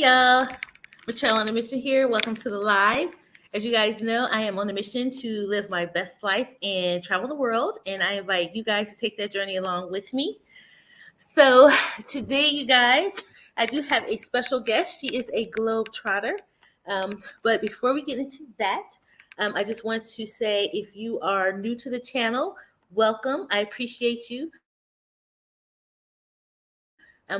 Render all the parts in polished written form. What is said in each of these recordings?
y'all. MATRELL on a mission here. Welcome to the live. As you guys know, I am on a mission to live my best life and travel the world, and I invite you guys to take that journey along with me. So today, you guys, I do have a special guest. She is a globetrotter. But before we get into that, I just want to say if you are new to the channel, welcome. I appreciate you.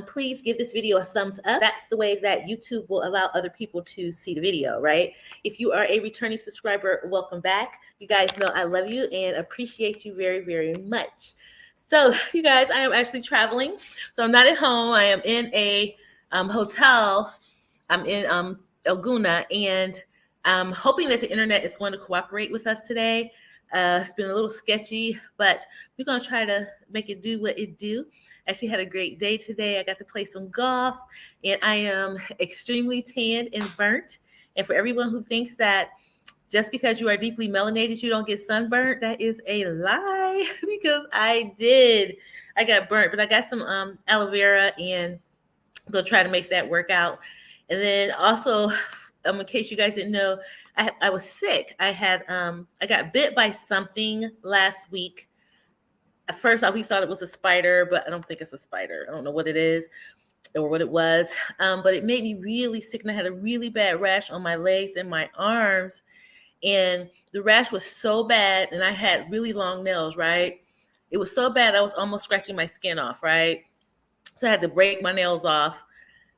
Please give this video a thumbs up. That's the way that YouTube will allow other people to see the video, right? If you are a returning subscriber, welcome back. You guys know I love you and appreciate you very, very much. So, you guys, I am actually traveling. So I'm not at home. I am in a hotel. I'm in Elguna, and I'm hoping that the internet is going to cooperate with us today. It's been a little sketchy, but we're going to try to make it do what it do. Actually had a great day today. I got to play some golf, and I am extremely tanned and burnt. And for everyone who thinks that just because you are deeply melanated, you don't get sunburnt, that is a lie because I did. I got burnt, but I got some aloe vera, and I'm going to try to make that work out. And then also, in case you guys didn't know, I was sick. I got bit by something last week. At first, we thought it was a spider, but I don't think it's a spider. I don't know what it is or what it was. But it made me really sick, and I had a really bad rash on my legs and my arms. And the rash was so bad, and I had really long nails, right? It was so bad, I was almost scratching my skin off, right? So I had to break my nails off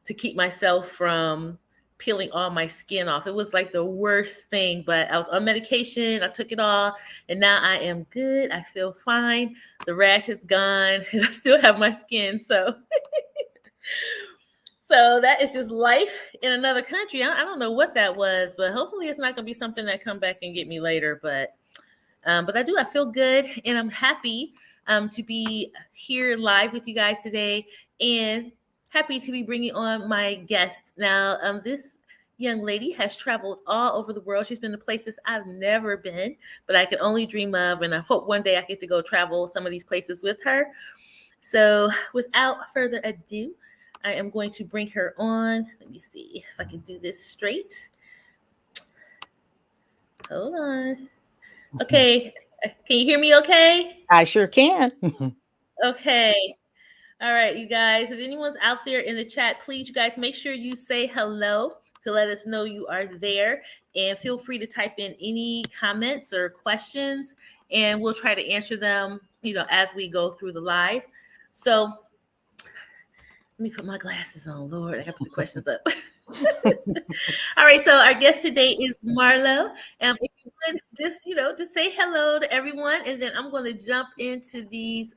to keep myself from peeling all my skin off. It was like the worst thing, but I was on medication. I took it all, and now I am good. I feel fine. The rash is gone, and I still have my skin. So, so that is just life in another country. I don't know what that was, but hopefully it's not going to be something that come back and get me later. But I feel good, and I'm happy to be here live with you guys today, and happy to be bringing on my guest. Now, this young lady has traveled all over the world. She's been to places I've never been, but I can only dream of, and I hope one day I get to go travel some of these places with her. So without further ado, I am going to bring her on. Let me see if I can do this straight. Hold on. Okay. Can you hear me okay? I sure can. Okay. All right, you guys, if anyone's out there in the chat, please, you guys, make sure you say hello to let us know you are there. And feel free to type in any comments or questions, and we'll try to answer them, as we go through the live. So let me put my glasses on, Lord. I got to put the questions up. All right, so our guest today is Marlo. If you would just say hello to everyone, and then I'm going to jump into these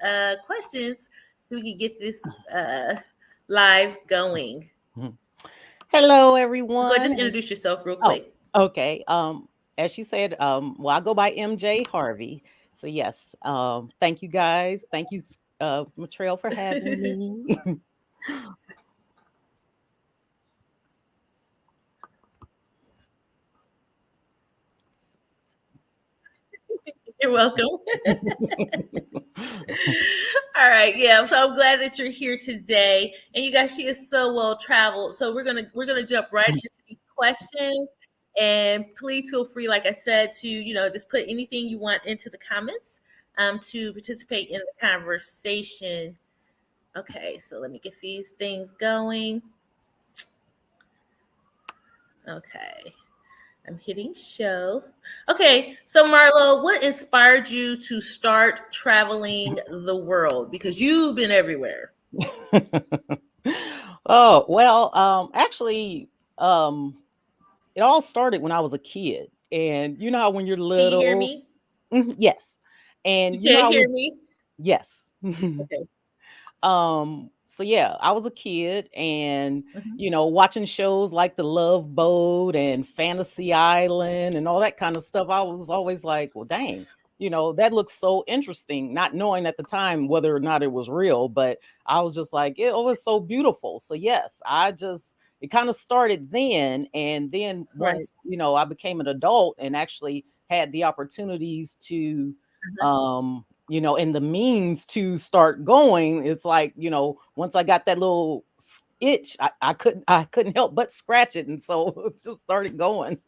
questions so we can get this live going. Hello, So everyone. go ahead, just introduce yourself real quick. Okay. As she said, I go by MJ Harvey. So yes, thank you guys. Thank you, MATRELL, for having me. You're welcome. All right, yeah. So I'm glad that you're here today, and you guys, she is so well traveled. So we're gonna jump right into these questions, and please feel free, like I said, to just put anything you want into the comments to participate in the conversation. Okay, so let me get these things going. Okay. I'm hitting show. Okay, so Marlo, what inspired you to start traveling the world? Because you've been everywhere. Oh, well, actually, it all started when I was a kid. And you know how when you're Can you hear little, me? yes. You And you know can't how hear me? yes. Okay. So yeah, I was a kid and Mhm. watching shows like The Love Boat and Fantasy Island and all that kind of stuff. I was always like, well, dang, that looks so interesting, not knowing at the time whether or not it was real, but I was just like, it was so beautiful. So yes, it kind of started then. And then Right. once, I became an adult and actually had the opportunities to Uh-huh. and the means to start going, it's like, once I got that little itch. I couldn't help but scratch it, and so it just started going.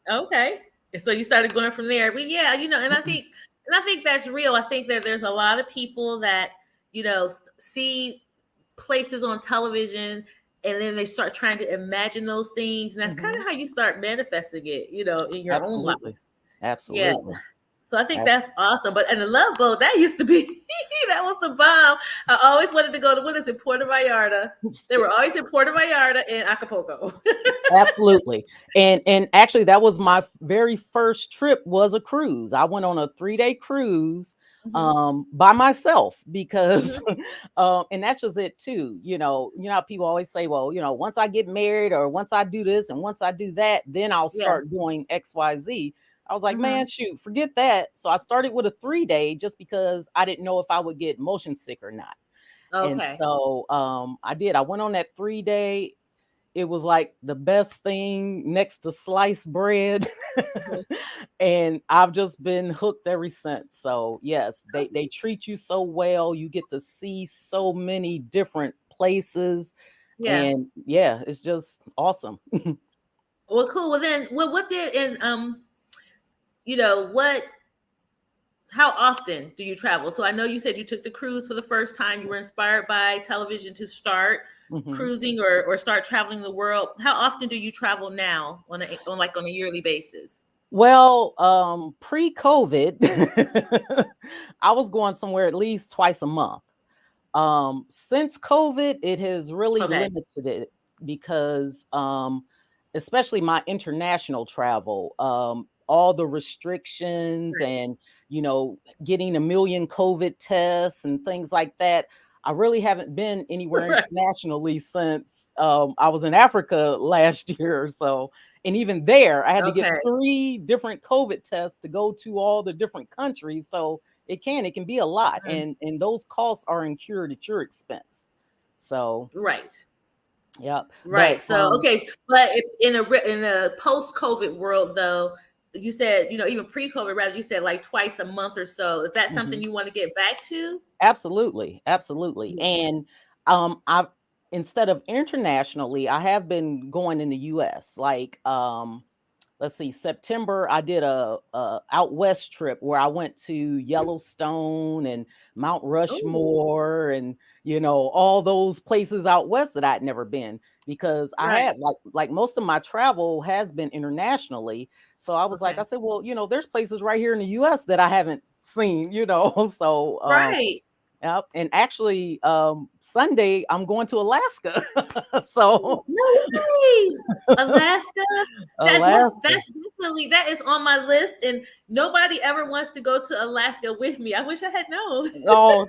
Okay. And so you started going from there. But yeah, and I think that's real. I think that there's a lot of people that, see places on television and then they start trying to imagine those things. And that's kind Mhm. of how you start manifesting it, in your own life. Absolutely. Yeah. Absolutely. So I think Abs- that's awesome. But and the Love Boat, that used to be that was the bomb. I always wanted to go to, what is it, Puerto Vallarta. They were always in Puerto Vallarta and Acapulco. Absolutely. And actually that was my very first trip, was a cruise. I went on a 3-day cruise Hmm. by myself because Hmm. and that's just it too. How people always say, well, once I get married, or once I do this and once I do that, then I'll Yeah. start doing XYZ. I was like, Hmm. man, shoot, forget that. So I started with a 3-day just because I didn't know if I would get motion sick or not. And Okay. so I did. I went on that 3-day. It was like the best thing next to sliced bread. Mhm. And I've just been hooked ever since. So yes, they Okay. treat you so well. You get to see so many different places. Yeah. And yeah, it's just awesome. Well, cool. Well, then, what did and what? How often do you travel? So I know you said you took the cruise for the first time. You were inspired by television to start Mhm. cruising or start traveling the world. How often do you travel now on a yearly basis? Well, pre-COVID, I was going somewhere at least twice a month. Since COVID, it has really Okay. limited it because, especially my international travel, all the restrictions Right. and, getting a million COVID tests and things like that. I really haven't been anywhere Right. internationally since I was in Africa last year or so. And even there, I had to get Okay. 3 different COVID tests to go to all the different countries. So it can be a lot, Mhm. and those costs are incurred at your expense. So Right. yep. Right. But So okay, but in a post COVID world, though, you said even pre COVID, rather, you said like twice a month or so. Is that something mhm. you want to get back to? Absolutely, absolutely. Yeah. And I've, instead of internationally, I have been going in the US. Like let's see, September, I did a out west trip where I went to Yellowstone and Mount Oh, Rushmore and all those places out west that I'd never been, because I right. had like most of my travel has been internationally. So I was like, I Okay. said, well, there's places right here in the US that I haven't seen. So Right. yep. And actually Sunday I'm going to Alaska. So No way. Alaska. Alaska. That's definitely, that is on my list, and nobody ever wants to go to Alaska with me. I wish I had known. Oh,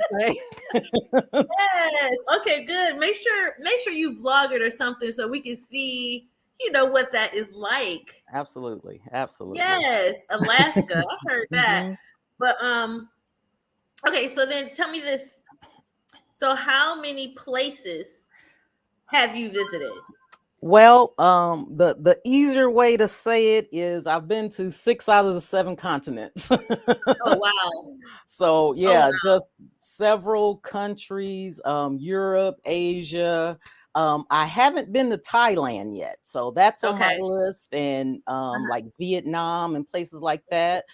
Yes. Okay, good. Make sure you vlog it or something so we can see, what that is like. absolutely, absolutely. Yes, Alaska. I heard that. Mhm. But okay, so then tell me this. So how many places have you visited? Well, the easier way to say it is I've been to 6 out of the 7 continents. Oh wow. So Oh yeah, wow. just several countries, Europe, Asia. I haven't been to Thailand yet, so that's on my Okay. list, and like Vietnam and places like that.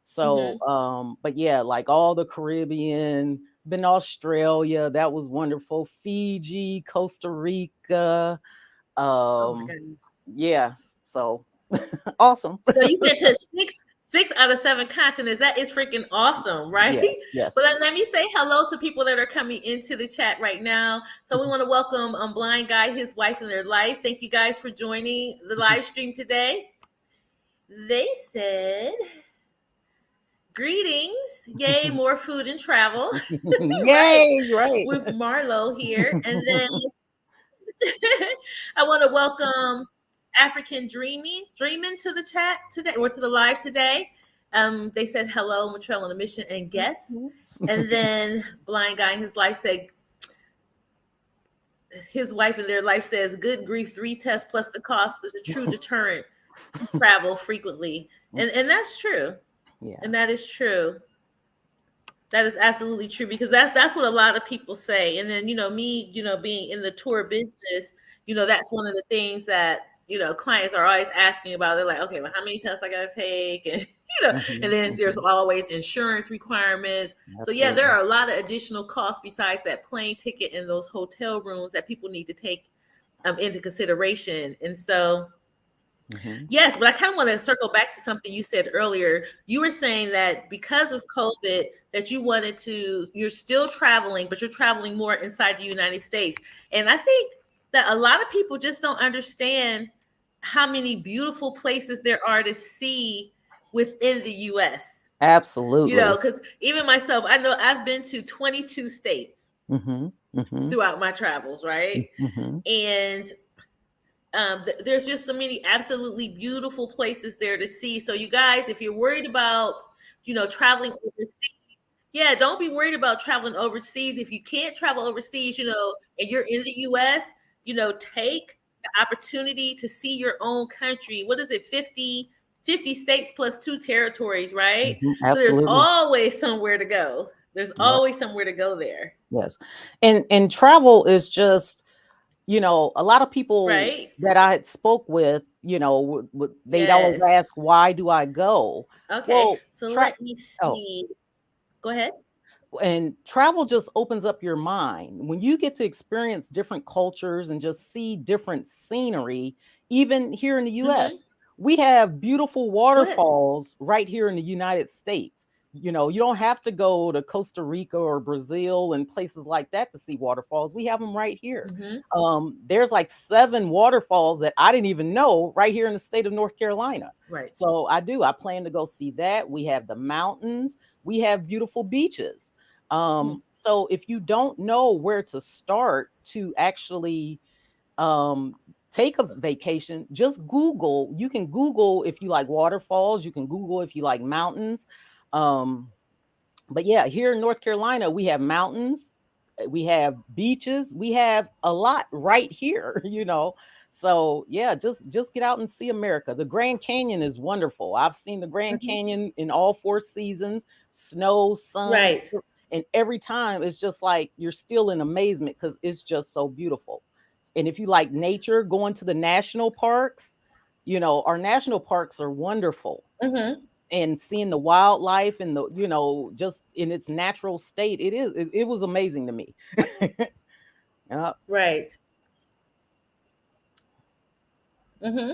So, Mm-hmm. but yeah, like all the Caribbean, been to Australia, that was wonderful. Fiji, Costa Rica, Oh my um, goodness. yeah, so awesome. So you went to six out of 7 continents. That is freaking awesome, right? Yes, yes. But let me say hello to people that are coming into the chat right now. So we want to welcome Blind Guy, his wife, and their life. Thank you guys for joining the live stream today. They said, "Greetings, yay, more food and travel." Right, Yay, right. with Marlo here, and then I want to welcome African Dreaming to the chat today, or to the live today. They said hello, MATRELL on a mission and guests. And then Blind Guy in his life said, his wife in their life says, good grief, 3 tests plus the cost is a true deterrent to travel frequently. And that's true. Yeah. And that is true. That is absolutely true, because that's what a lot of people say. And then, me, being in the tour business, That's one of the things that clients are always asking about. They're like, okay, well, how many tests I gotta take, and and Mhm, then there's mhm. always insurance requirements. So yeah, there Absolutely. are a lot of additional costs besides that plane ticket and those hotel rooms that people need to take into consideration. And so Mhm. yes, but I kind of want to circle back to something you said earlier. You were saying that because of COVID, that you're still traveling, but you're traveling more inside the United States. And I think that a lot of people just don't understand how many beautiful places there are to see within the US. Absolutely. Because even myself, I know I've been to 22 states Mhm, mhm, throughout my travels, right? mhm, And there's just so many absolutely beautiful places there to see. So you guys, if you're worried about, traveling overseas, yeah, don't be worried about traveling overseas. If you can't travel overseas, and you're in the US, take the opportunity to see your own country. What is it? 50 states plus 2 territories, right? mhm. So there's Absolutely. always somewhere to go. There's Yep. always somewhere to go there. Yes. And travel is just, a lot of people Right? that I had spoke with, they'd always Yes. ask, "Why do I go?" Okay. Well, So let me see. Go ahead. and travel just opens up your mind when you get to experience different cultures and just see different scenery. Even here in the Mm-hmm. US, we have beautiful Go ahead. waterfalls right here in the United States. You don't have to go to Costa Rica or Brazil and places like that to see waterfalls. We have them right here. Mm-hmm. There's like 7 waterfalls that I didn't even know right here in the state of North Carolina. Right. So I plan to go see that. We have the mountains, we have beautiful beaches. Hmm. So if you don't know where to start to actually um, take a vacation, just Google. You can Google if you like waterfalls, you can Google if you like mountains. Um, but yeah, here in North Carolina, we have mountains, we have beaches, we have a lot right here, So yeah, just get out and see America. The Grand Canyon is wonderful. I've seen the Grand Hmm. Canyon in all 4 seasons, snow, sun, Right. and every time it's just like you're still in amazement because it's just so beautiful. And if you like nature, going to the national parks, our national parks are wonderful, Hmm. and seeing the wildlife and the just in its natural state, it was amazing to me. Yeah. Right. Hmm.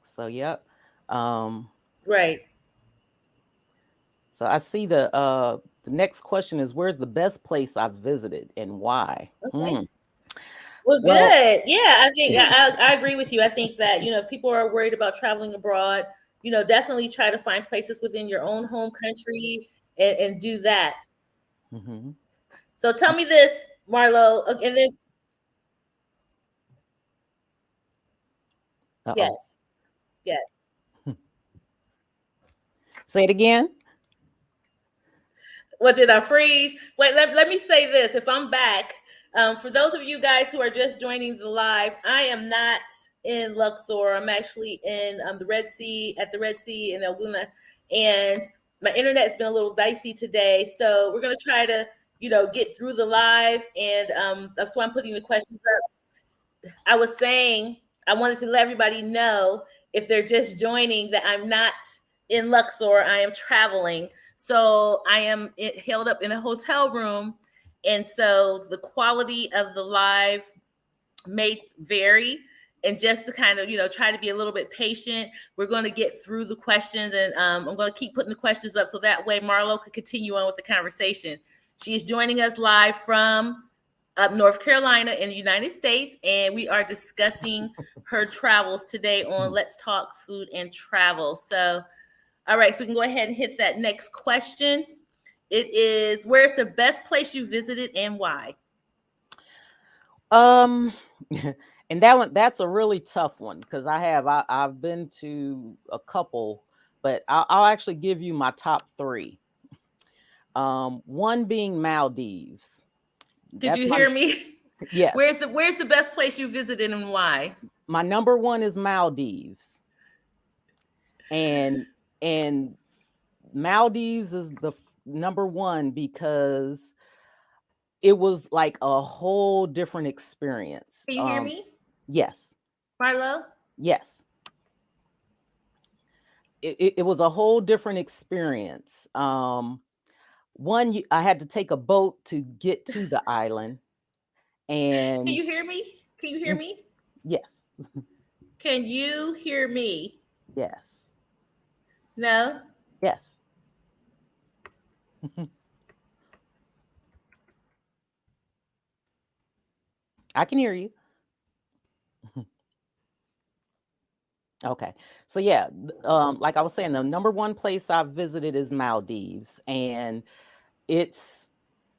So yep. um Right. so I see the next question is, where's the best place I've visited and why? Okay. Well, Well, good. Yeah, I think I agree with you. I think that if people are worried about traveling abroad, definitely try to find places within your own home country and do that. mhm. So tell me this, Marlo, and then Uh-oh. yes, yes. Say it again. What did I freeze? Wait, let me say this. If I'm back, for those of you guys who are just joining the live, I am not in Luxor. I'm actually in the Red Sea, at the Red Sea in El Guna. And my internet's been a little dicey today. So we're going to try to, get through the live. And that's why I'm putting the questions up. I was saying, I wanted to let everybody know, if they're just joining, that I'm not in Luxor. I am traveling. So I am held up in a hotel room. And so the quality of the live may vary. And just to kind of, try to be a little bit patient, we're going to get through the questions. And I'm going to keep putting the questions up so that way Marlo could continue on with the conversation. She's joining us live from up North Carolina in the United States, and we are discussing her travels today on Let's Talk Food and Travel. So, all right, so we can go ahead and hit that next question. It is, where's the best place you visited and why? um and that's a really tough one because I've been to a couple, but I'll actually give you my top 3. One being Maldives. Did That's you my hear me? Yes. Where's the best place you visited and why? My number 1 is Maldives. And and Maldives is the number 1 because it was like a whole different experience. Can you hear me? Yes. Marlo? Yes. It was a whole different experience. One, I had to take a boat to get to the island, Can and you hear me? Can you hear me? yes, Can you hear me? yes, No? yes. I can hear you. Okay. So yeah, like I was saying, the number one place I've visited is Maldives, and it's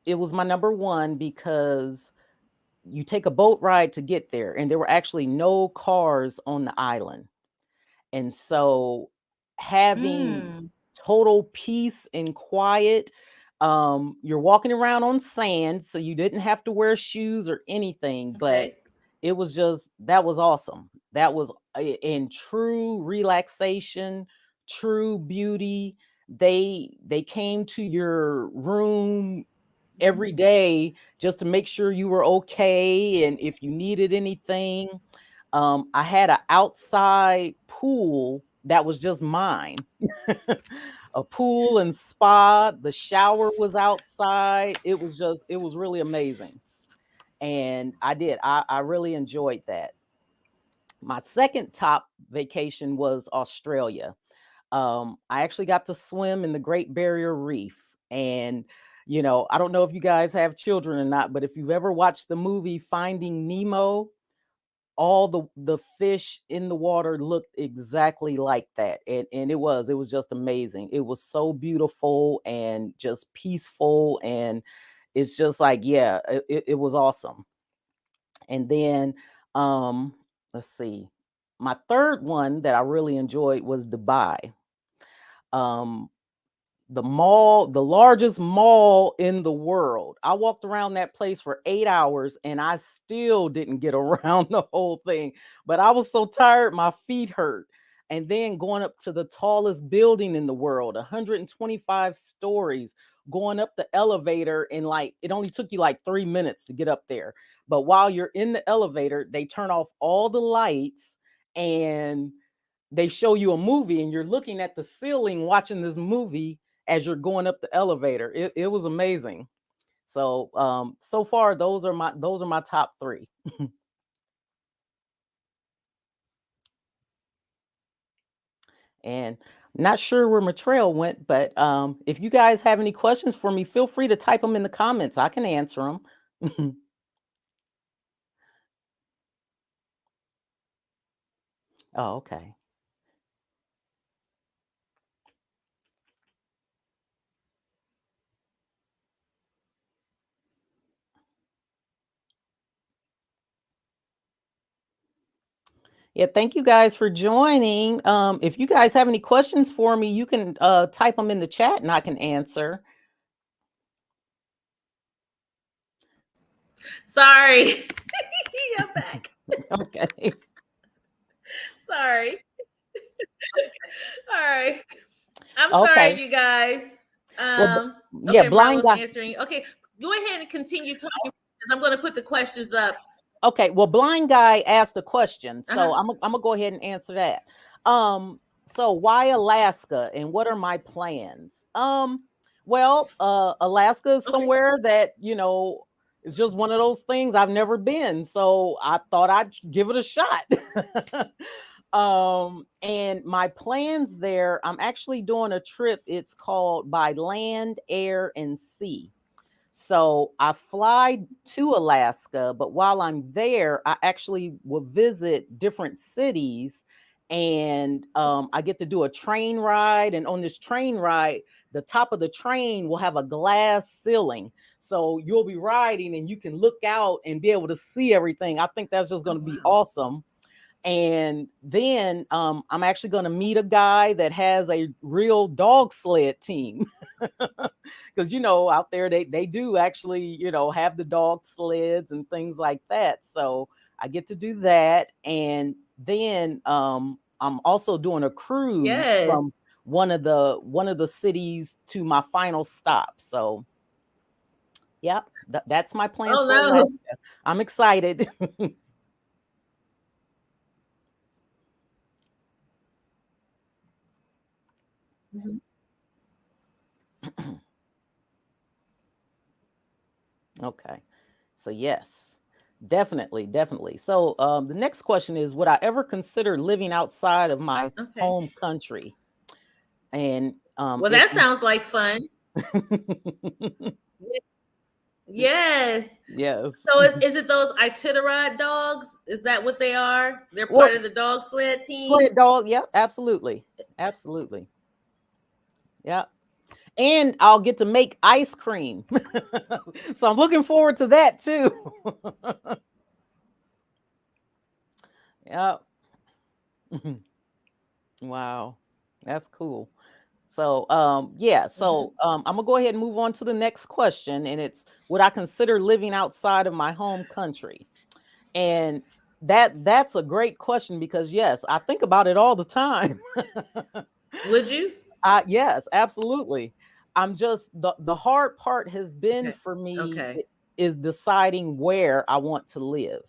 it was my number one because you take a boat ride to get there, and there were actually no cars on the island. And so having Mm, total peace and quiet, you're walking around on sand, so you didn't have to wear shoes or anything, but okay. it was just that was awesome. That was in true relaxation, true beauty. They came to your room every day just to make sure you were okay and if you needed anything. I had an outside pool that was just mine. A pool and spa. The shower was outside. It was really amazing. And I really enjoyed that. My second top vacation was Australia. I actually got to swim in the Great Barrier Reef. And, I don't know if you guys have children or not, but if you've ever watched the movie Finding Nemo, all the fish in the water looked exactly like that. And it was just amazing. It was so beautiful and just peaceful. And it's just like, yeah, it was awesome. And then, um, let's see. My third one that I really enjoyed was Dubai. Um, the largest mall in the world. I walked around that place for 8 hours and I still didn't get around the whole thing. But I was so tired, my feet hurt. And then going up to the tallest building in the world, 125 stories, going up the elevator, and like it only took you like 3 minutes to get up there. But while you're in the elevator, they turn off all the lights and they show you a movie, and you're looking at the ceiling watching this movie as you're going up the elevator. It was amazing. So so far those are my top three. And not sure where Matrell went, but if you guys have any questions for me, feel free to type them in the comments. I can answer them. Oh, okay. Yeah, thank you guys for joining. If you guys have any questions for me, you can type them in the chat and I can answer. Sorry. I'm back. Okay. Sorry. All right. I'm Okay. sorry, you guys. Well, yeah, Okay, blind Marlo's guy. answering. Okay, go ahead and continue talking because I'm going to put the questions up. Okay, well, blind guy asked a question, so Uh-huh. I'm gonna go ahead and answer that. So why Alaska, and what are my plans? Well, Alaska is Okay. somewhere that it's just one of those things I've never been, so I thought I'd give it a shot. And my plans there, I'm actually doing a trip. It's called By Land, Air, and Sea. So I fly to Alaska, but while I'm there, I actually will visit different cities, and I get to do a train ride. And on this train ride, the top of the train will have a glass ceiling. So you'll be riding and you can look out and be able to see everything. I think that's just Oh, going to be wow. awesome. And then I'm actually going to meet a guy that has a real dog sled team. Because out there they do actually have the dog sleds and things like that. So I get to do that. And then I'm also doing a cruise Yes. from one of the cities to my final stop. So yeah, that's my plans Oh, for no. Alaska. I'm excited. Mhm. Okay. So yes, definitely, definitely. So the next question is, would I ever consider living outside of my Okay. home country? And Well, if that sounds like fun. Ye- Yes. yes. So is it those Iditarod dogs? Is that what they are? They're part Well, of the dog sled team? sled dog, yep, absolutely. Absolutely. Yeah. And I'll get to make ice cream. So I'm looking forward to that too. Yeah. Wow. That's cool. So yeah, Mhm. so I'm gonna go ahead and move on to the next question. And it's, would I consider living outside of my home country? And that's a great question, because yes, I think about it all the time. Would you? Yes, absolutely. I'm just, the hard part has been Okay. for me Okay. is deciding where I want to live.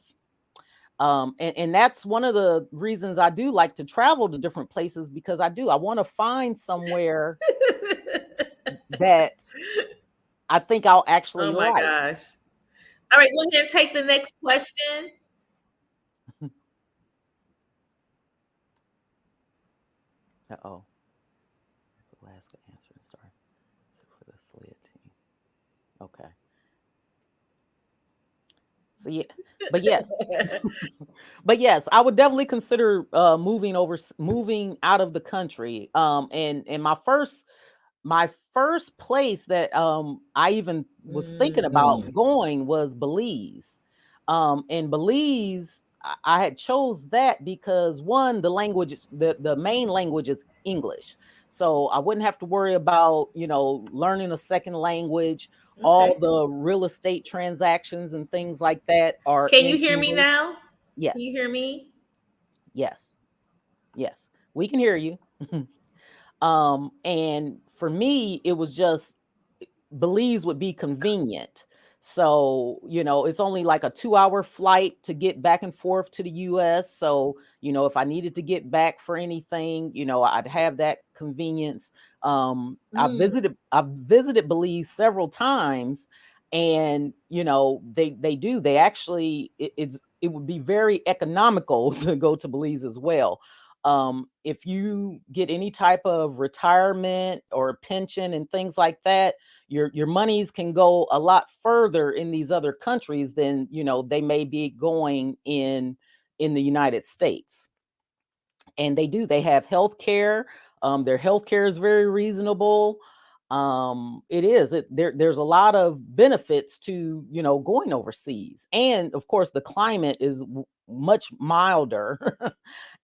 And that's one of the reasons I do like to travel to different places, because I want to find somewhere that I think I'll actually Oh my like. gosh. All right, go ahead and take the next question. Uh-oh. Alaska answering star. So for the sled team. Okay. So yeah, but yes. But yes, I would definitely consider moving out of the country. And my first place that I even was thinking about Mm, going was Belize. And Belize, I had chose that because, one, the language the main language is English. So I wouldn't have to worry about, learning a second language. All okay. the real estate transactions and things like that are Can you in hear me English. now? Can you Yes. hear me? Yes. Yes. We can hear you. And for me, it was just, Belize would be convenient. So, it's only like a 2-hour flight to get back and forth to the US. So, if I needed to get back for anything, I'd have that convenience. Mm, I've visited Belize several times, and they actually, it would be very economical to go to Belize as well. If you get any type of retirement or pension and things like that, your monies can go a lot further in these other countries than they may be going in the United States. And they have health care. Their health care is very reasonable. There's a lot of benefits to going overseas, and of course the climate is much milder.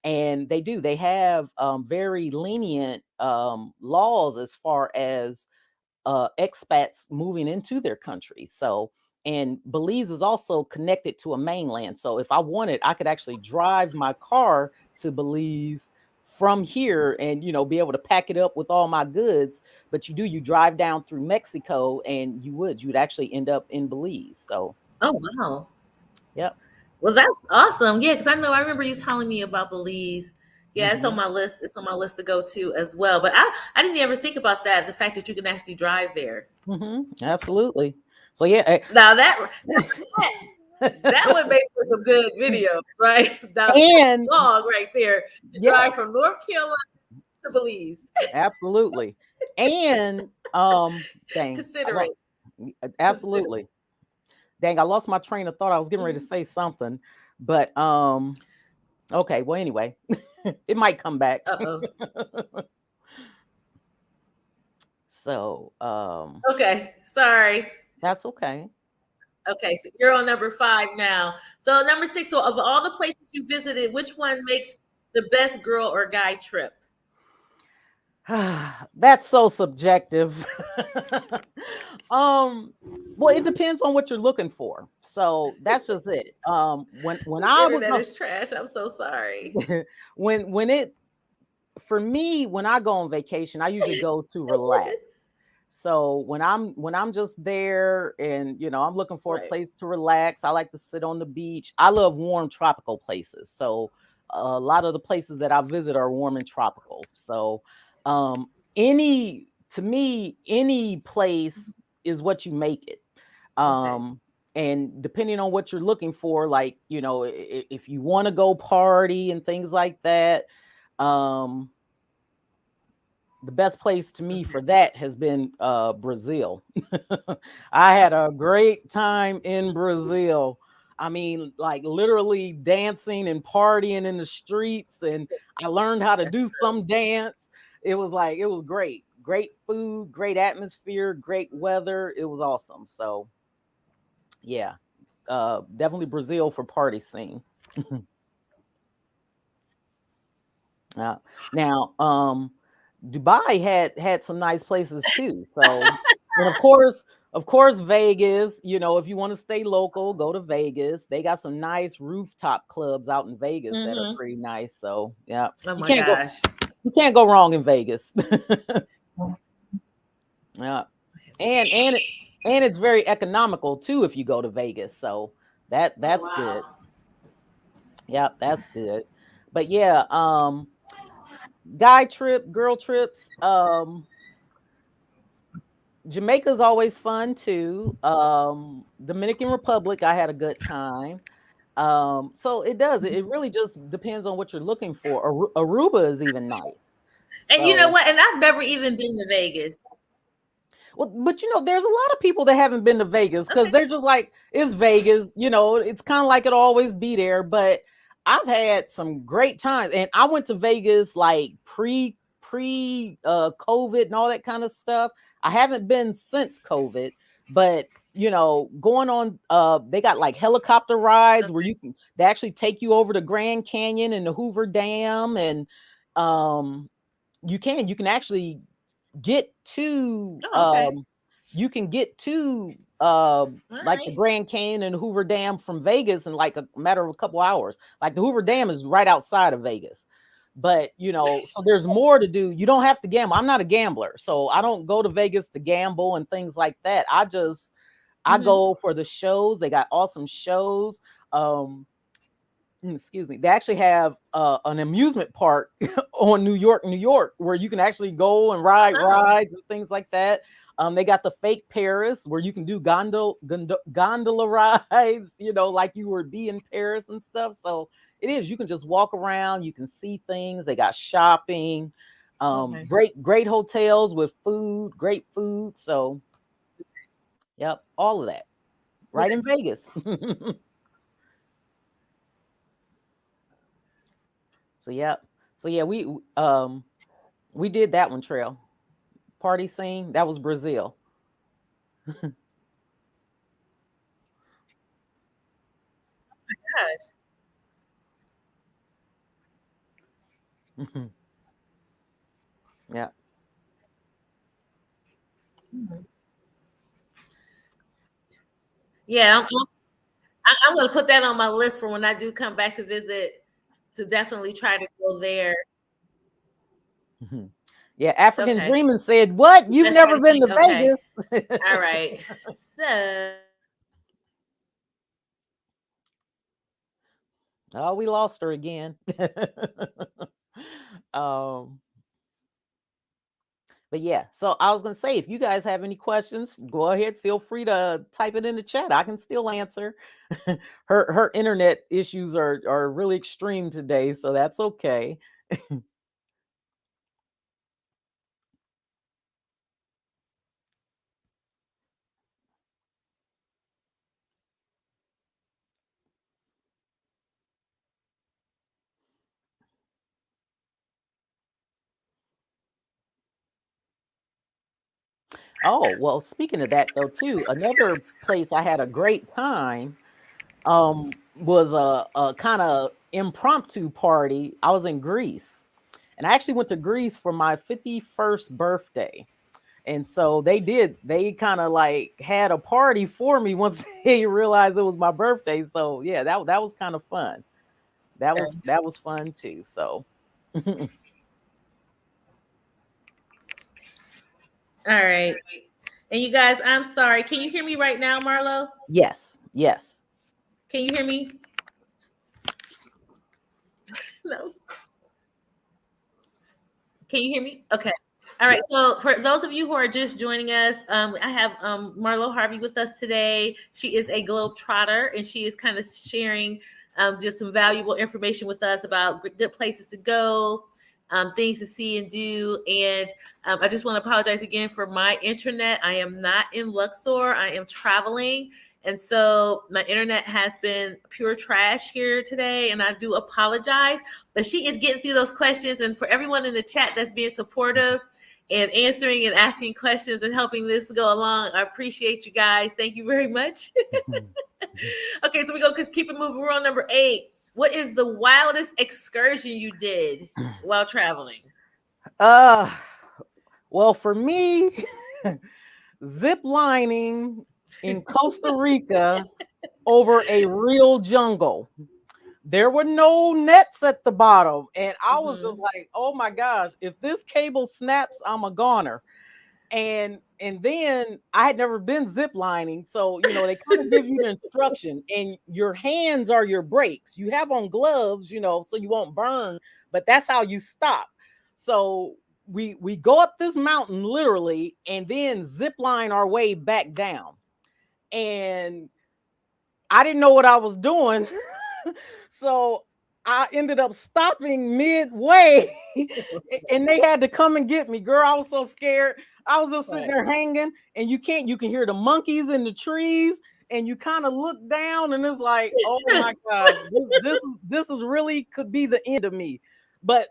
And they have very lenient laws as far as expats moving into their country. So, and Belize is also connected to a mainland. So, if I wanted, I could actually drive my car to Belize from here, and be able to pack it up with all my goods. But you drive down through Mexico, and you would actually end up in Belize. So, oh wow. yep. Well, that's awesome. Yeah, because I remember you telling me about Belize. Yeah, it's on Hmm. my list. It's on my list to go to as well. But I didn't ever think about that. The fact that you can actually drive there. Hmm. Absolutely. So yeah. Now that would make for some good videos, right? That's And long right there to drive yes, from North Carolina to Belize. absolutely. And dang, Consider it. Consider. absolutely. Dang, I lost my train of thought. I was getting ready to Mhm. say something, but okay. Well, anyway, it might come back. Uh-oh. So Okay. Sorry. that's okay. Okay, so you're on number 5 now. So number 6, so of all the places you visited, which one makes the best girl or guy trip? That's so subjective. um, well, it depends on what you're looking for. So that's just it. When This I would internet go, is trash. I'm so sorry. when it for me, when I go on vacation, I usually go to relax. So when I'm just there, and I'm looking for a Right. place to relax, I like to sit on the beach. I love warm tropical places. So a lot of the places that I visit are warm and tropical. So um to me, any place is what you make it. Okay. And depending on what you're looking for, like, if you want to go party and things like that, um, the best place to me for Okay. that has been Brazil. I had a great time in Brazil. I mean, like literally dancing and partying in the streets, and I learned how to do some dance. It was like, it was great. Great food, great atmosphere, great weather. It was awesome. So, yeah, definitely Brazil for party scene. Now, Dubai had some nice places too. So, and of course, Vegas. If you want to stay local, go to Vegas. They got some nice rooftop clubs out in Vegas that are Mm-hmm. pretty nice. So, yeah, Oh you my can't go gosh. you can't go wrong in Vegas. Yeah, and it's very economical too if you go to Vegas. So Oh that's good. wow. Yep, that's good. But yeah, guy trip, girl trips. Jamaica's always fun too. Dominican Republic, I had a good time. So it does. It really just depends on what you're looking for. Aruba is even nice. And you know So, what? And I've never even been to Vegas. well, but there's a lot of people that haven't been to Vegas because Okay. they're just like, it's Vegas. It's kind of like it'll always be there. But I've had some great times, and I went to Vegas like pre COVID and all that kind of stuff. I haven't been since COVID, but going on, they got like helicopter rides where they actually take you over the Grand Canyon and the Hoover Dam, and um you can actually get to Oh, okay. you can get to All like the right. Grand Canyon and Hoover Dam from Vegas in like a matter of a couple hours. Like the Hoover Dam is right outside of Vegas. But so there's more to do. You don't have to gamble. I'm not a gambler, so I don't go to Vegas to gamble and things like that. I Mm-hmm. go for the shows. They got awesome shows. Excuse me, they actually have an amusement park on New York, where you can actually go and ride Oh. rides and things like that. They got the fake Paris where you can do gondola rides, like you would be in Paris and stuff. So it is, you can just walk around, you can see things. They got shopping, Okay. great hotels with food, great food. So, yep, all of that right in Vegas. So, yep. So yeah, we did that one, Trail. Party scene, that was Brazil. Gosh. Yeah. Mhm. Yeah, I'm going to put that on my list for when I do come back to visit, to definitely try to go there. Yeah, African Okay. Dreaming said, "What? You've That's never been party. to Okay. Vegas?" All right. So, Oh, we lost her again. um, but yeah, so I was gonna say, if you guys have any questions, go ahead. Feel free to type it in the chat. I can still answer. Her internet issues are really extreme today, so that's okay. Oh, well, speaking of that though, too, another place I had a great time was a kind of impromptu party. I was in Greece, and I actually went to Greece for my 51st birthday. And so they kind of like had a party for me once they realized it was my birthday. So yeah, that was kind of fun. That was fun too. So all right. And you guys, I'm sorry. Can you hear me right now, Marlo? yes, yes. Can you hear me? No. Can you hear me? Okay. All right. So for those of you who are just joining us, I have Marlo Harvey with us today. She is a globetrotter, and she is kind of sharing just some valuable information with us about good places to go, things to see and do. And I just want to apologize again for my internet. I am not in Luxor. I am traveling. And so my internet has been pure trash here today, and I do apologize. But she is getting through those questions. And for everyone in the chat that's being supportive and answering and asking questions and helping this go along, I appreciate you guys. Thank you very much. Okay, so we go, because keep it moving. We're on number 8. What is the wildest excursion you did while traveling? Well, for me, zip lining in Costa Rica over a real jungle. There were no nets at the bottom, and I was just like, oh my gosh, if this cable snaps, I'm a goner. And then I had never been zip lining, so they kind of give you the instruction, and your hands are your brakes. You have on gloves, so you won't burn, but that's how you stop. So we go up this mountain literally, and then zip line our way back down. And I didn't know what I was doing. So I ended up stopping midway and they had to come and get me. Girl, I was so scared. I was just sitting there hanging, and you can hear the monkeys in the trees, and you kind of look down, and it's like, oh my gosh, this is really could be the end of me. But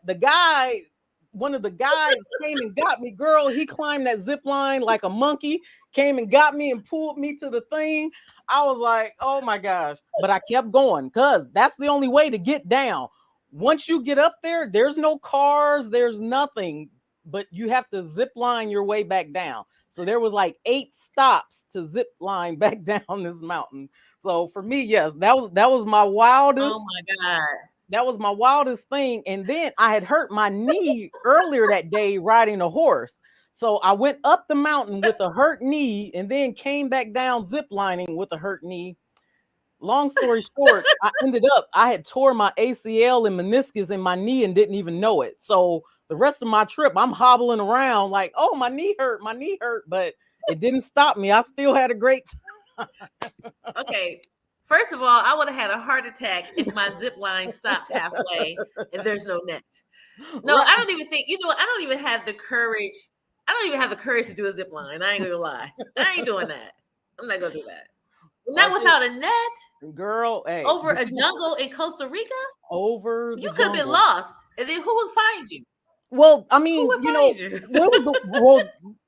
one of the guys came and got me. Girl, he climbed that zip line like a monkey, came and got me and pulled me to the thing. I was like, oh my gosh. But I kept going, because that's the only way to get down. Once you get up there, there's no cars, there's nothing, but you have to zip line your way back down. So there was like 8 stops to zip line back down this mountain. So for me, yes, that was my wildest. Oh my God. That was my wildest thing. And then I had hurt my knee earlier that day riding a horse. So I went up the mountain with a hurt knee, and then came back down zip lining with a hurt knee. Long story short, I had tore my ACL and meniscus in my knee and didn't even know it. So the rest of my trip, I'm hobbling around like, oh, my knee hurt, but it didn't stop me. I still had a great time. Okay. First of all, I would have had a heart attack if my zip line stopped halfway and there's no net. No, right. I don't even think, I don't even have the courage. I don't even have the courage to do a zip line. I ain't gonna lie. I ain't doing that. I'm not gonna do that. Not without a net, girl. Hey, over a jungle in Costa Rica. You could have been lost, and then who would find you? Well, I mean,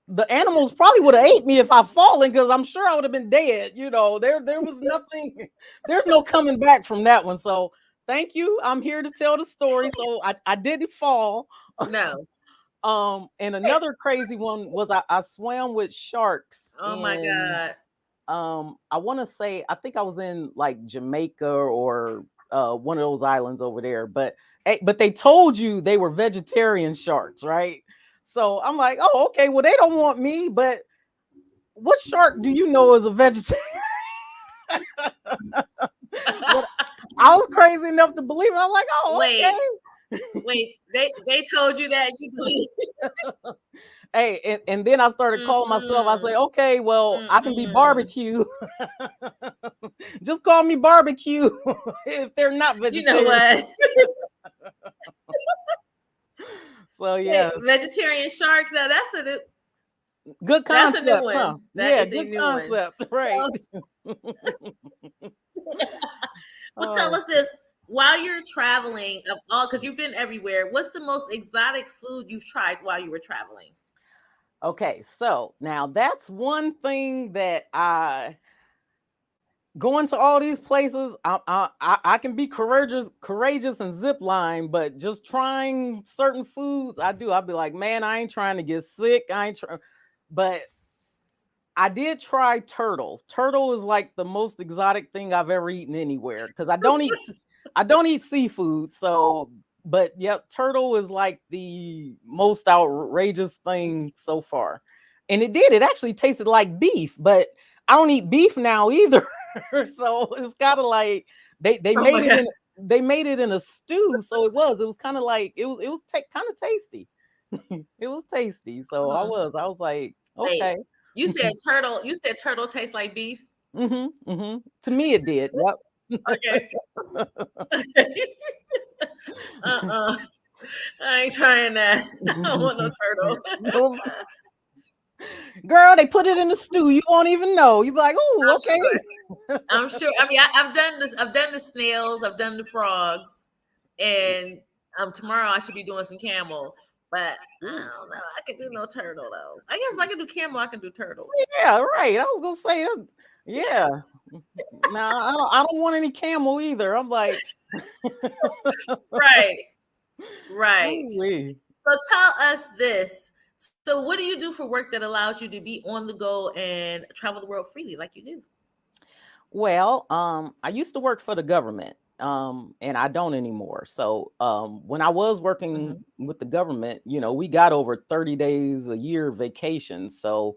the animals probably would have ate me if I fallen, because I'm sure I would have been dead. There was nothing. There's no coming back from that one. So thank you. I'm here to tell the story. So I didn't fall. No. And another crazy one was I swam with sharks. Oh my God. I want to say, I think I was in like Jamaica or one of those islands over there, but they told you they were vegetarian sharks, right? So I'm like, oh, okay, well, they don't want me, but what shark do you know is a vegetarian? I was crazy enough to believe it. I'm like, oh, okay. Wait, they told you that, you believe? Hey, and then I started calling myself. I said, okay, well, I can be barbecue. Just call me barbecue if they're not vegetarian. You know what? So yeah, vegetarian sharks. Now that's a good concept. That's a new one. Huh? Yeah, good concept. One. Right. Well, tell us this. While you're traveling, because you've been everywhere, what's the most exotic food you've tried while you were traveling? Okay, so now that's one thing that going to all these places, I can be courageous and zip line, but just trying certain foods, I'll be like, man, I ain't trying to get sick. But I did try turtle. Turtle is like the most exotic thing I've ever eaten anywhere, because I don't eat seafood. So, but yep, turtle is like the most outrageous thing so far. And it actually tasted like beef, but I don't eat beef now either. So it's kind of like they made it in a stew. So it was kind of like, it was kind of tasty. It was tasty. So I Mhm. was like, Wait, okay. you said turtle. You said turtle tastes like beef. To me, it did. Yep. Okay. Uh-uh. I ain't trying that. I don't want no turtle. Those- Girl, they put it in the stew. You won't even know. You be like, oh, I'm okay. sure. I'm sure. I mean, I've done this. I've done the snails. I've done the frogs, and tomorrow I should be doing some camel. But I don't know. I can do no turtle though. I guess if I can do camel, I can do turtle. Yeah, right. I was gonna say, yeah. No, I don't want any camel either. I'm like, Right. Right. ooh-wee. So tell us this. So what do you do for work that allows you to be on the go and travel the world freely like you do? Well, I used to work for the government, and I don't anymore. So, when I was working Mhm. with the government, we got over 30 days a year vacation. So,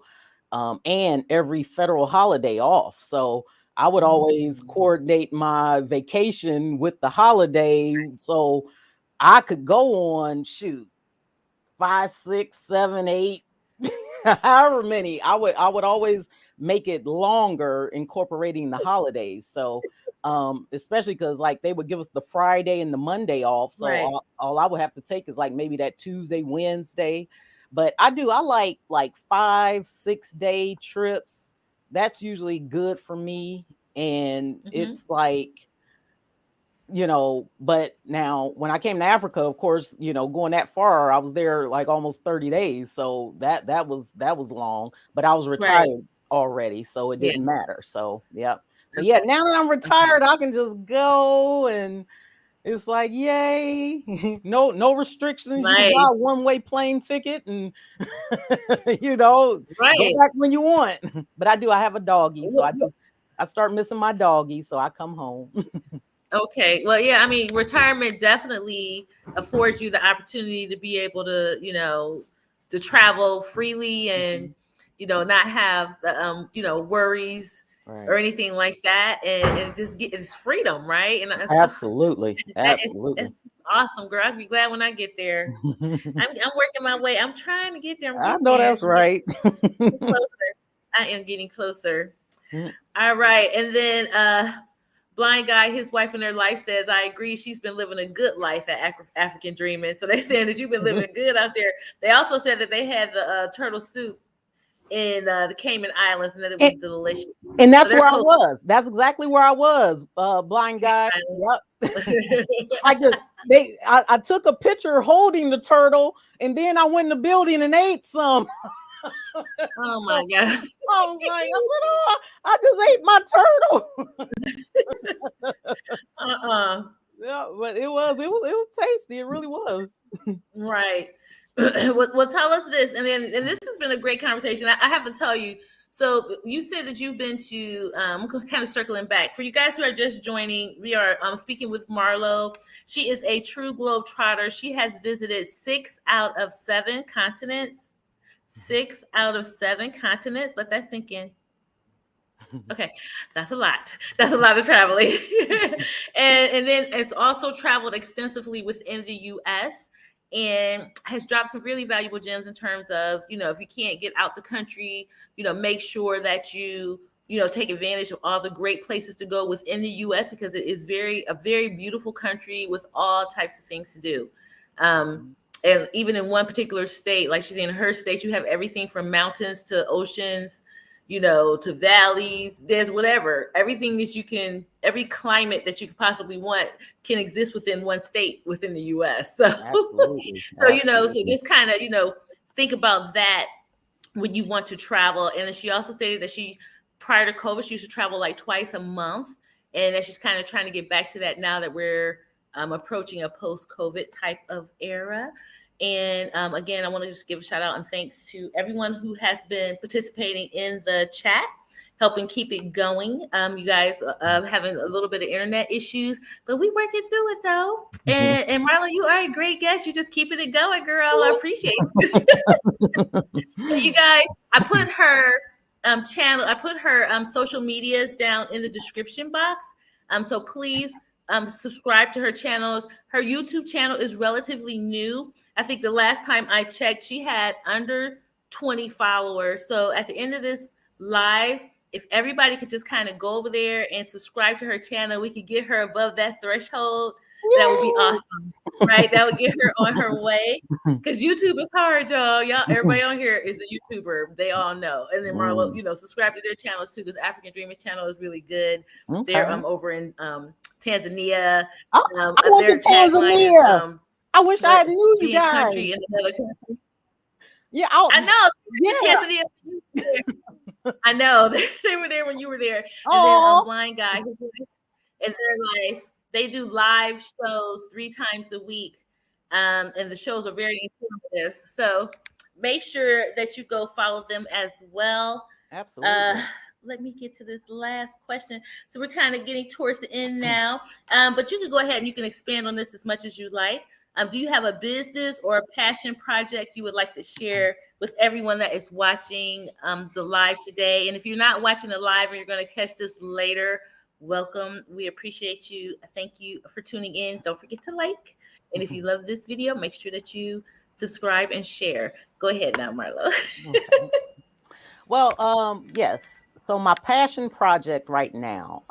and every federal holiday off. So I would always Mm. coordinate my vacation with the holiday so I could go on shoot 5, 6, 7, 8, however many. I would always make it longer incorporating the holidays. So especially because like they would give us the Friday and the Monday off. So Right. all I would have to take is like maybe that Tuesday, Wednesday. But I like 5, 6 day trips. That's usually good for me. And Hmm. it's like, but now when I came to Africa, of course, going that far, I was there like almost 30 days. So that was long, but I was Right. retired already, so it Yeah. didn't matter. So yeah. So That's yeah, now that I'm okay. retired, I can just go and it's like yay. No restrictions. You can buy Nice. a one-way plane ticket and go Right. back when you want. But I have a doggy, so Wh- wh- I start missing my doggy, so I come home. Okay. Well, yeah, I mean, retirement definitely affords you the opportunity to be able to, to travel freely and, not have the, worries or Right. anything like that. And just get it's freedom, right? And Absolutely. that is Absolutely. that's awesome, girl. I'd be glad when I get there. I'm working my way. I'm trying to get there. I'm I getting know there. that's right. Getting closer. I am getting closer. All right. And then blind guy, his wife in their life says, I agree. She's been living a good life at African Dreaming. So they saying that you've been living good out there. They also said that they had the turtle soup in the Cayman Islands and that it was and, delicious. and So that's they're where I close was. That's exactly where I was. Blind to guy. Cayman Yep. Islands. I just I took a picture holding the turtle and then I went in the building and ate some. Oh So my God. I was like, oh, I just ate my turtle. Uh-uh. Yeah, but it was tasty. It really was. Right. Well, tell us this, and this has been a great conversation. I have to tell you. So you said that you've been to kind of circling back. For you guys who are just joining, we are speaking with Marlo. She is a true globetrotter. She has visited 6 out of 7 continents. 6 out of 7 continents. Let that sink in. Okay, that's a lot. That's a lot of traveling. And then it's also traveled extensively within the US and has dropped some really valuable gems in terms of, if you can't get out the country, make sure that you take advantage of all the great places to go within the US because it is a very beautiful country with all types of things to do. And even in one particular state, like she's in her state, you have everything from mountains to oceans, to valleys. There's whatever, everything that every climate that you could possibly want can exist within one state within the US. So, Absolutely. so Absolutely. just kind of, think about that when you want to travel. And then she also stated that prior to COVID, she used to travel like twice a month. And that she's kind of trying to get back to that now that we're approaching a post-COVID type of era. And again, I want to just give a shout out and thanks to everyone who has been participating in the chat, helping keep it going. You guys having a little bit of internet issues, but we working through it though. And Marla, you are a great guest. You're just keeping it going, girl. I appreciate you. So you guys, I put her channel, I put her social medias down in the description box. So please subscribe to her channels. Her YouTube channel is relatively new. I think the last time I checked, she had under 20 followers. So at the end of this live, if everybody could just kind of go over there and subscribe to her channel, we could get her above that threshold. That would be awesome, right? That would get her on her way. Because YouTube is hard, y'all. Everybody on here is a YouTuber. They all know. And then Marlo, subscribe to their channels too, because African Dreamers channel is really good. Okay. They're over in Tanzania. I went their to Tanzania. Is, I wish I knew you guys. Country in another country. Yeah, I know. Yeah. Tanzania. I know. They were there when you were there. And then a blind guy who's in their life. They do live shows 3 times a week. And the shows are very informative. So make sure that you go follow them as well. Absolutely. Let me get to this last question. So we're kind of getting towards the end now. But you can go ahead and you can expand on this as much as you like. Do you have a business or a passion project you would like to share with everyone that is watching the live today? And if you're not watching the live and you're going to catch this later, welcome. We appreciate you. Thank you for tuning in. Don't forget to like. And if you love this video, make sure that you subscribe and share. Go ahead now, Marlo. Okay. Well, yes. So my passion project right now,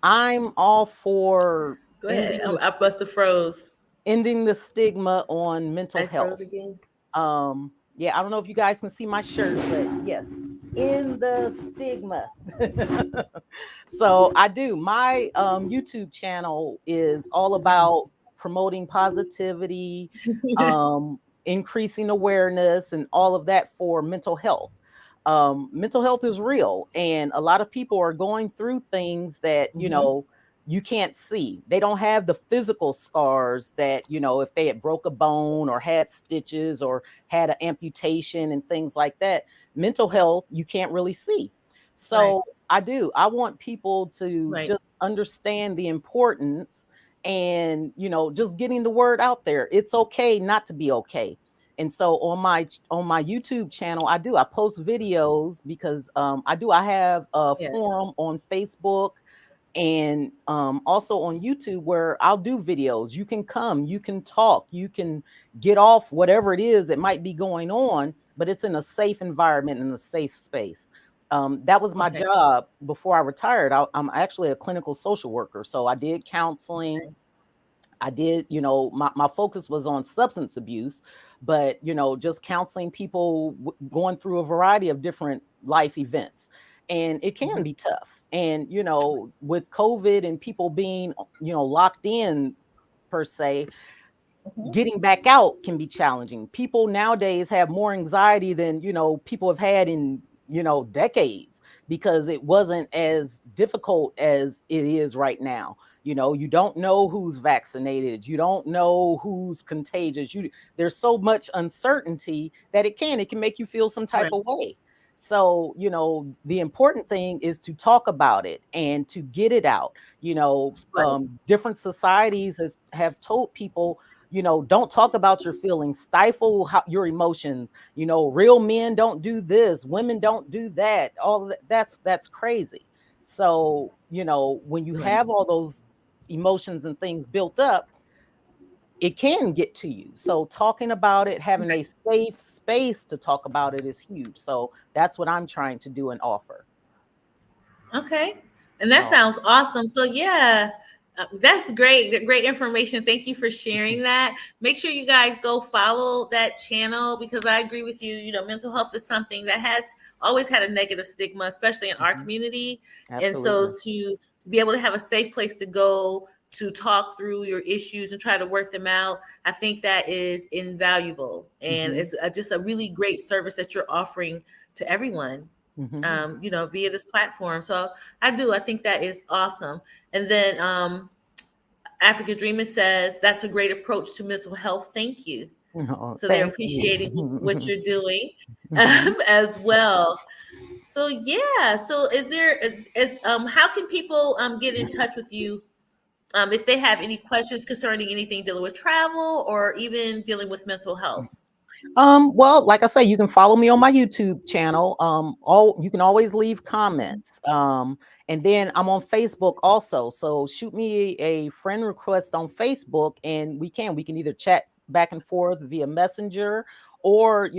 I'm all for Go ahead. I must have froze. Ending the stigma on mental health. Froze again. Yeah, I don't know if you guys can see my shirt, but yes, in the stigma. So I do. My YouTube channel is all about promoting positivity, increasing awareness, and all of that for mental health. Mental health is real, and a lot of people are going through things that, you can't see. They don't have the physical scars that, if they had broke a bone or had stitches or had an amputation and things like that. Mental health, you can't really see. So I want people to just understand the importance and, just getting the word out there. It's okay not to be okay. And so on my YouTube channel, I post videos because I have a forum on Facebook and also on YouTube where I'll do videos. You can come, you can talk, you can get off whatever it is that might be going on, but it's in a safe environment, in a safe space. That was my job before I retired. I'm actually a clinical social worker. So I did counseling. I did, my focus was on substance abuse, but, just counseling people going through a variety of different life events. And it can be tough. And, with COVID and people being, locked in per se, getting back out can be challenging. People nowadays have more anxiety than, people have had in, decades, because it wasn't as difficult as it is right now. You don't know who's vaccinated. You don't know who's contagious. There's so much uncertainty that it can make you feel some type of way. So, the important thing is to talk about it and to get it out. Different societies have told people, don't talk about your feelings, stifle your emotions. Real men don't do this, women don't do that. All of that's crazy. So, when you have all those emotions and things built up, it can get to you. So talking about it, having a safe space to talk about it is huge. So that's what I'm trying to do and offer. Okay. And that sounds awesome. So that's great. Great information. Thank you for sharing that. Make sure you guys go follow that channel, because I agree with you. Mental health is something that has always had a negative stigma, especially in our community. Absolutely. And so to be able to have a safe place to go to talk through your issues and try to work them out, I think that is invaluable. And it's just a really great service that you're offering to everyone, via this platform. So I think that is awesome. And then African Dreamer says, that's a great approach to mental health. Thank you. So they're appreciating what you're doing as well. So so how can people get in touch with you if they have any questions concerning anything dealing with travel or even dealing with mental health? Well, like I say, you can follow me on my YouTube channel. All you can always leave comments. And then I'm on Facebook also. So shoot me a friend request on Facebook, and we can either chat back and forth via Messenger, or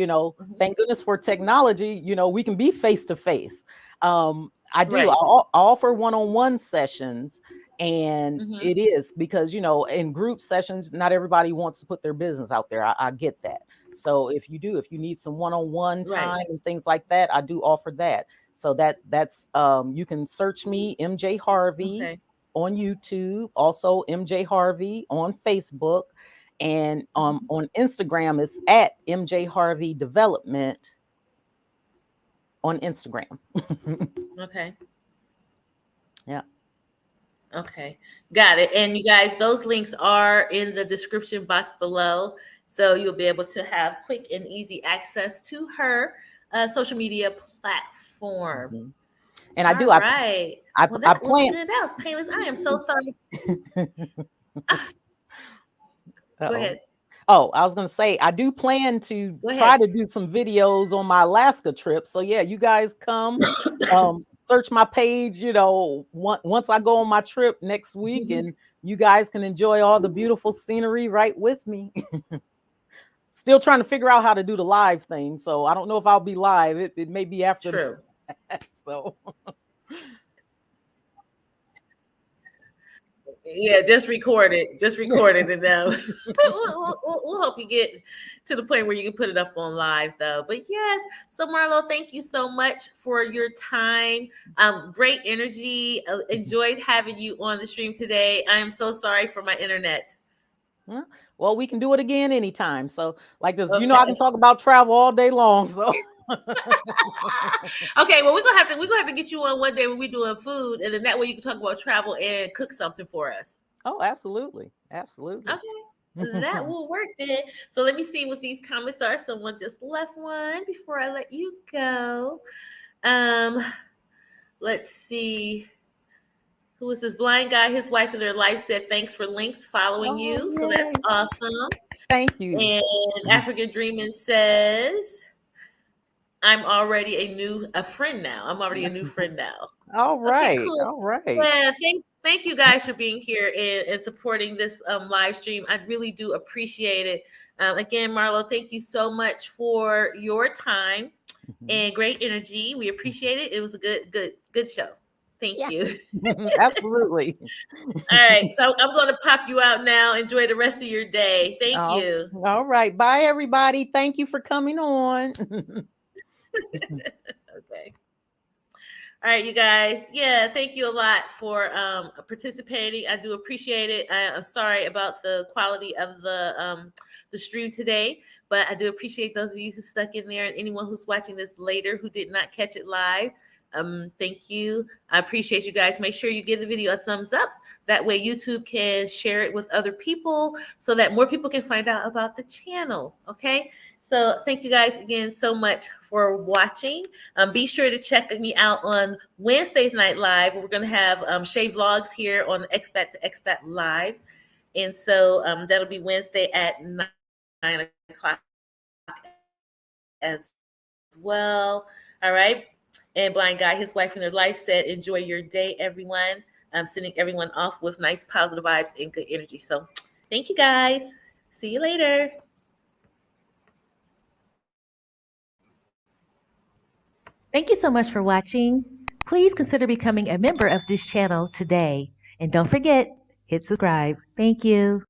thank goodness for technology. We can be face to face. I do. I Right. offer one-on-one sessions, and Hmm. it is because in group sessions, not everybody wants to put their business out there. I get that. So if you need some one-on-one Right. time and things like that, I do offer that. So that's you can search me MJ Harvey Okay. on YouTube, also MJ Harvey on Facebook, and Mhm. on Instagram it's at MJ Harvey Development on Instagram. Okay. Yeah. Okay. Got it. And you guys, those links are in the description box below. So you'll be able to have quick and easy access to her social media platform. Mhm. And I All do right. Well, I that was plan. good. That was painless. I am so sorry. Go Uh-oh. ahead. Oh, I was gonna say I do plan to Go try ahead. to do some videos on my Alaska trip. So yeah, you guys come, search my page. Once I go on my trip next week, and you guys can enjoy all the beautiful scenery right with me. Still trying to figure out how to do the live thing, so I don't know if I'll be live. It may be after the True. so. Yeah, just record it. Just record it, and we'll help you get to the point where you can put it up on live, though. But yes, so Marlo, thank you so much for your time. Great energy. Enjoyed having you on the stream today. I am so sorry for my internet. Yeah. Well, we can do it again anytime. So, like this, I can Okay. talk about travel all day long. So, Okay. Well, we're gonna have to get you on one day when we're doing food, and then that way you can talk about travel and cook something for us. oh, absolutely, absolutely. Okay, that will work then. So let me see what these comments are. Someone just left one before I let you go. Um, let's see. Who is this blind guy? His wife and their life said, "Thanks for links following Oh, you." So that's yay! awesome. Thank you. And African Dreaming says, "I'm already a friend now. I'm already a new friend now." All Okay, right, cool. all right. Yeah, thank you guys for being here and supporting this live stream. I really do appreciate it. Again, Marlo, thank you so much for your time Mhm. and great energy. We appreciate it. It was a good show. Thank Yeah, you. absolutely. All right, so I'm going to pop you out now. Enjoy the rest of your day. Thank you. All right. Bye, everybody. Thank you for coming on. Okay. All right, you guys. Yeah, thank you a lot for participating. I do appreciate it. I'm sorry about the quality of the stream today, but I do appreciate those of you who stuck in there, and anyone who's watching this later who did not catch it live. Thank you. I appreciate you guys. Make sure you give the video a thumbs up. That way, YouTube can share it with other people so that more people can find out about the channel. Okay. So, thank you guys again so much for watching. Be sure to check me out on Wednesday's Night Live. We're going to have Shay Vlogs here on Expat to Expat Live. And so that'll be Wednesday at 9 o'clock as well. All right. And Blind Guy, his wife and their life said, enjoy your day, everyone. I'm sending everyone off with nice positive vibes and good energy. So thank you guys. See you later. Thank you so much for watching. Please consider becoming a member of this channel today. And don't forget, hit subscribe. Thank you.